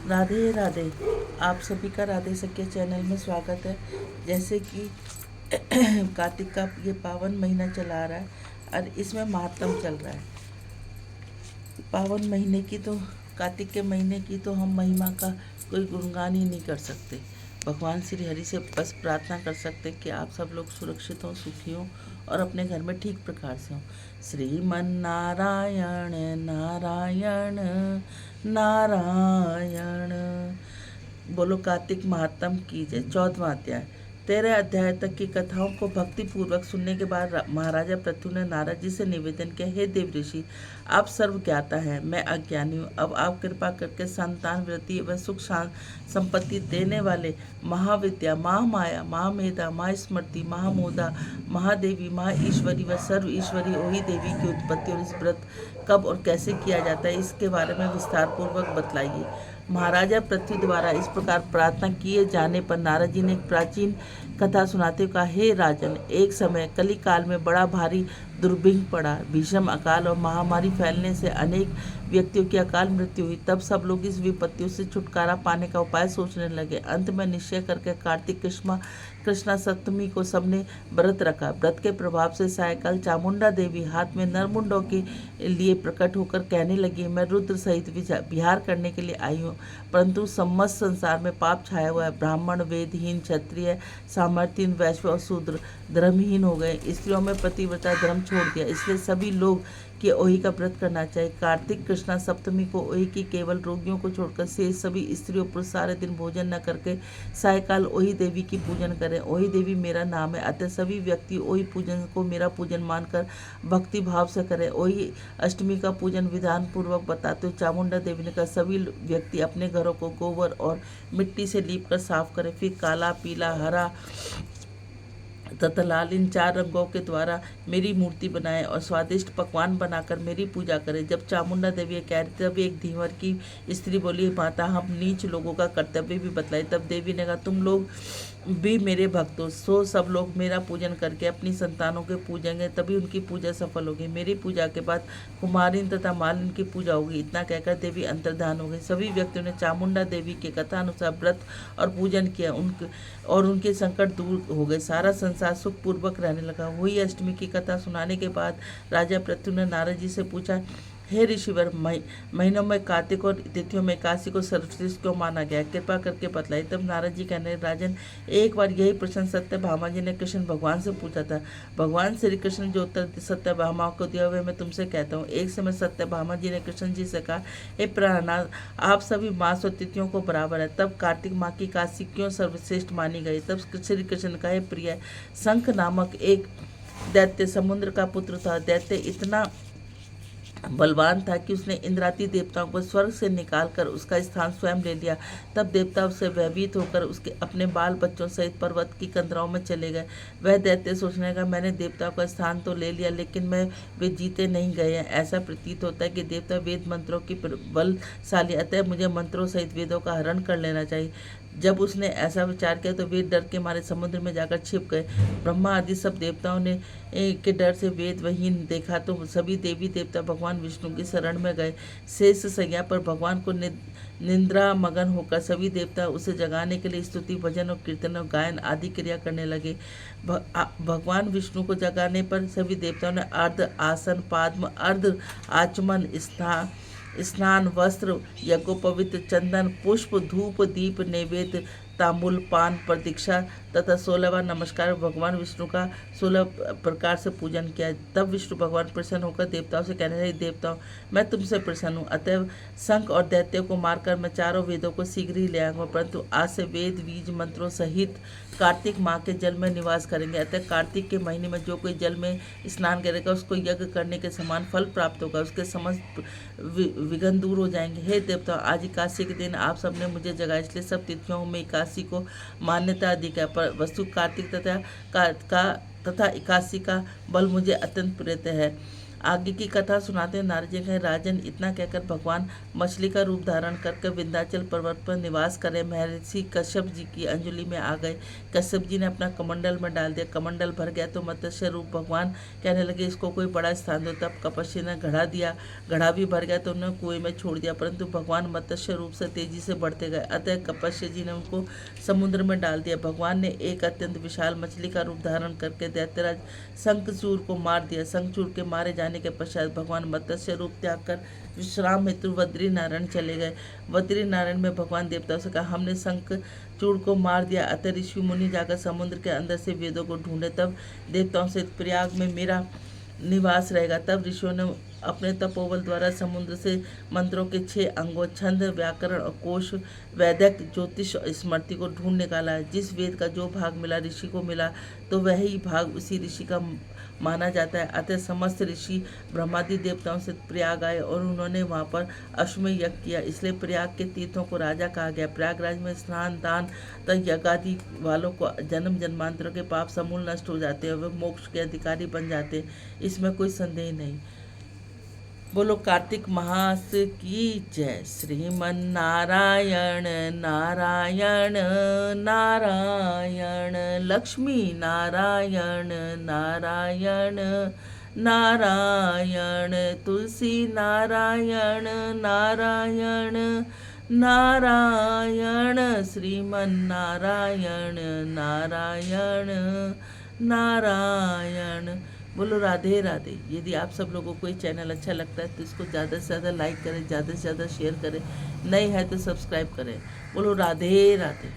राधे राधे। आप सभी का राधे सख्य चैनल में स्वागत है। जैसे कि कार्तिक का ये पावन महीना चला रहा है और इसमें महात्म चल रहा है। पावन महीने की तो कार्तिक के महीने की तो हम महिमा का कोई गुणगान ही नहीं कर सकते। भगवान श्री हरि से बस प्रार्थना कर सकते कि आप सब लोग सुरक्षित हों, सुखी हों और अपने घर में ठीक प्रकार से हों। श्रीमन नारायण नारायण नारायण। बोलो कार्तिक महात्म की जय। 14वां अध्याय। 13 अध्याय तक की कथाओं को भक्ति पूर्वक सुनने के बाद महाराजा पृथु ने नारद जी से निवेदन किया, हे देव ऋषि, आप सर्व ज्ञाता हैं, मैं अज्ञानी हूँ। अब आप कृपा करके संतान वृद्धि व सुख संपत्ति देने वाले महाविद्या, महामाया, महामेधा, महास्मृति, महामोदा, महादेवी, महाईश्वरी व सर्व ईश्वरी ओही देवी की उत्पत्ति और इस व्रत कब और कैसे किया जाता है, इसके बारे में विस्तार पूर्वक बतलाइए। महाराजा पृथ्वी द्वारा इस प्रकार प्रार्थना किए जाने पर नारद जी ने एक प्राचीन कथा सुनाते हुए कहा, हे राजन, एक समय कली काल में बड़ा भारी दुर्भिक्ष पड़ा। भीषण अकाल और महामारी फैलने से अनेक व्यक्तियों की अकाल मृत्यु हुई। तब सब लोग इस विपत्तियों से छुटकारा पाने का उपाय सोचने लगे। अंत में निश्चय करके कार्तिक कृष्णा सप्तमी को सबने व्रत रखा। व्रत के प्रभाव से सायकाल चामुंडा देवी हाथ में नरमुंडों के लिए प्रकट होकर कहने लगी, मैं रुद्र सहित विहार करने के लिए आई हूँ, परंतु समस्त संसार में पाप छाया हुआ है। ब्राह्मण, वेदहीन, क्षत्रिय, सामर्थ्यहीन, वैश्य और शूद्र धर्महीन हो गए। स्त्रियों में पतिव्रता धर्म छोड़ दिया, इसलिए सभी लोग कि ओही का व्रत करना चाहिए। कार्तिक कृष्णा सप्तमी को ओही की केवल रोगियों को छोड़कर से सभी स्त्रियों पुरुष सारे दिन भोजन न करके सायकाल ओही देवी की पूजन करें। ओही देवी मेरा नाम है, अतः सभी व्यक्ति ओही पूजन को मेरा पूजन मानकर भक्ति भाव से करें। ओही अष्टमी का पूजन विधान पूर्वक बताते हुए चामुंडा देवी ने कहा, सभी व्यक्ति अपने घरों को गोबर और मिट्टी से लीप कर साफ करें, फिर काला, पीला, हरा तथा लाल इन 4 रंगों के द्वारा मेरी मूर्ति बनाए और स्वादिष्ट पकवान बनाकर मेरी पूजा करें। जब चामुंडा देवी कह रही तब एक धीवर की स्त्री बोली, माता, हम नीच लोगों का कर्तव्य भी बतलाई। तब देवी ने कहा, तुम लोग भी मेरे भक्त हो, सो सब लोग मेरा पूजन करके अपनी संतानों के पूजेंगे, तभी उनकी पूजा सफल होगी। मेरी पूजा के बाद कुमारिन तथा मालिन की पूजा होगी। इतना कहकर देवी अंतर्धान हो गई। सभी व्यक्तियों ने चामुंडा देवी के कथा अनुसार व्रत और पूजन किया, उनके संकट दूर हो गए। सारा संसार सुखपूर्वक रहने लगा। वही अष्टमी की कथा सुनाने के बाद राजा पृथु ने नारद जी से पूछा, हे ऋषिवर, महीनों में कार्तिक और तिथियों में एकादशी को सर्वश्रेष्ठ क्यों माना गया, कृपा करके बतलाई। तब नारद जी कहने, राजन, एक बार यही प्रश्न सत्यभामा जी ने कृष्ण भगवान से पूछा था। भगवान श्री कृष्ण जो उत्तर सत्यभामा को दिया हुआ मैं तुमसे कहता हूँ। एक समय सत्यभामा जी ने कृष्ण जी से कहा, हे प्राणनाथ, आप सभी मास और तिथियों को बराबर है, तब कार्तिक माह की एकादशी क्यों सर्वश्रेष्ठ मानी गई। तब श्री कृष्ण का, हे प्रिय, शंख नामक एक दैत्य समुद्र का पुत्र था। दैत्य इतना बलवान था कि उसने इंद्राती देवताओं को स्वर्ग से निकालकर उसका स्थान स्वयं ले लिया। तब देवता उससे भयभीत होकर उसके अपने बाल बच्चों सहित पर्वत की कंदराओं में चले गए। वह दैत्य सोचने लगा, मैंने देवताओं का स्थान तो ले लिया, लेकिन वे जीते नहीं गए हैं। ऐसा प्रतीत होता है कि देवता वेद मंत्रों की बलशाली, अतः मुझे मंत्रों सहित वेदों का हरण कर लेना चाहिए। जब उसने ऐसा विचार किया तो वे डर के मारे समुद्र में जाकर छिप गए। ब्रह्मा आदि सब देवताओं ने के डर से वेद वहीन देखा तो सभी देवी देवता भगवान विष्णु की शरण में गए। शेष सैया पर भगवान को निंद्रा मगन होकर सभी देवता उसे जगाने के लिए स्तुति, भजन और कीर्तन और गायन आदि क्रिया करने लगे। भगवान विष्णु को जगाने पर सभी देवताओं ने अर्ध आसन, पाद्म, अर्ध आचमन, स्नान, वस्त्र, यज्ञोपवित, चंदन, पुष्प, धूप, दीप, नैवेद्य, तांबुल, पान, प्रतीक्षा तथा 16वां नमस्कार भगवान विष्णु का 16 प्रकार से पूजन किया। तब विष्णु भगवान प्रसन्न होकर देवताओं से कहने लगे, देवताओं, मैं तुमसे प्रसन्न हूँ, अतः शंख और दैत्यों को मारकर मैं चारों वेदों को शीघ्र ही ले आऊँगा, परंतु आज से वेद बीज मंत्रों सहित कार्तिक माह के जल में निवास करेंगे। अतः कार्तिक के महीने में जो कोई जल में स्नान करेगा उसको यज्ञ करने के समान फल प्राप्त होगा, उसके समस्त विघ्न दूर हो जाएंगे। हे देवताओं, आज एकादशी के दिन आप सबने मुझे जगाया, इसलिए सब तिथियों में एकादशी को मान्यता अधिक है, पर वस्तु कार्तिक तथा एकादशी का बल मुझे अत्यंत प्रिय है। आगे की कथा सुनाते हैं नारद जी कहे, राजन, इतना कहकर भगवान मछली का रूप धारण करके विंध्याचल पर्वत पर निवास करे महर्षि कश्यप जी की अंजलि में आ गए। कश्यप जी ने अपना कमंडल में डाल दिया, कमंडल भर गया तो मत्स्य रूप भगवान कहने लगे, इसको कोई बड़ा स्थान दो। तब कपस्वी ने घड़ा दिया, घड़ा भी भर गया तो उन्होंने कुएं में छोड़ दिया, परंतु भगवान मत्स्य रूप से तेजी से बढ़ते गए। अतः कपस्वी जी ने उनको समुद्र में डाल दिया। भगवान ने एक अत्यंत विशाल मछली का रूप धारण करके दैत्यराज शंखचूर को मार दिया। शंखचूर के मारे जाने के पश्चात भगवान मत्स्य रूप त्याग कर विश्राम हेतु बद्री नारायण चले गए। बद्री नारायण में भगवान देवताओं से कहा, हमने शंखचूड़ को मार दिया, अतः ऋषि मुनि जाकर समुद्र के अंदर से वेदों को ढूंढे, तब देवताओं से प्रयाग में मेरा निवास रहेगा। तब ऋषियों ने अपने तपोबल द्वारा समुद्र से मंत्रों के 6 अंगों छंद, व्याकरण और कोश, वैदिक, ज्योतिष और स्मृति को ढूंढ निकाला है। जिस वेद का जो भाग मिला ऋषि को मिला तो वही भाग उसी ऋषि का माना जाता है। अतः समस्त ऋषि ब्रह्मादि देवताओं से प्रयाग आए और उन्होंने वहाँ पर अश्वमेध यज्ञ किया, इसलिए प्रयाग के तीर्थों को राजा कहा गया। प्रयागराज में स्नान, दान तथा यज्ञादि वालों को जन्म जन्मांतरों के पाप समूल नष्ट हो जाते हैं, वे मोक्ष के अधिकारी बन जाते हैं, इसमें कोई संदेह नहीं। बोलो कार्तिक मास की जय। श्रीमन नारायण नारायण नारायण, लक्ष्मी नारायण नारायण नारायण, तुलसी नारायण नारायण नारायण, श्रीमन नारायण नारायण नारायण। बोलो राधे राधे। यदि आप सब लोगों को ये चैनल अच्छा लगता है तो इसको ज़्यादा से ज़्यादा लाइक करें, ज़्यादा से ज़्यादा शेयर करें, नए हैं तो सब्सक्राइब करें। बोलो राधे राधे।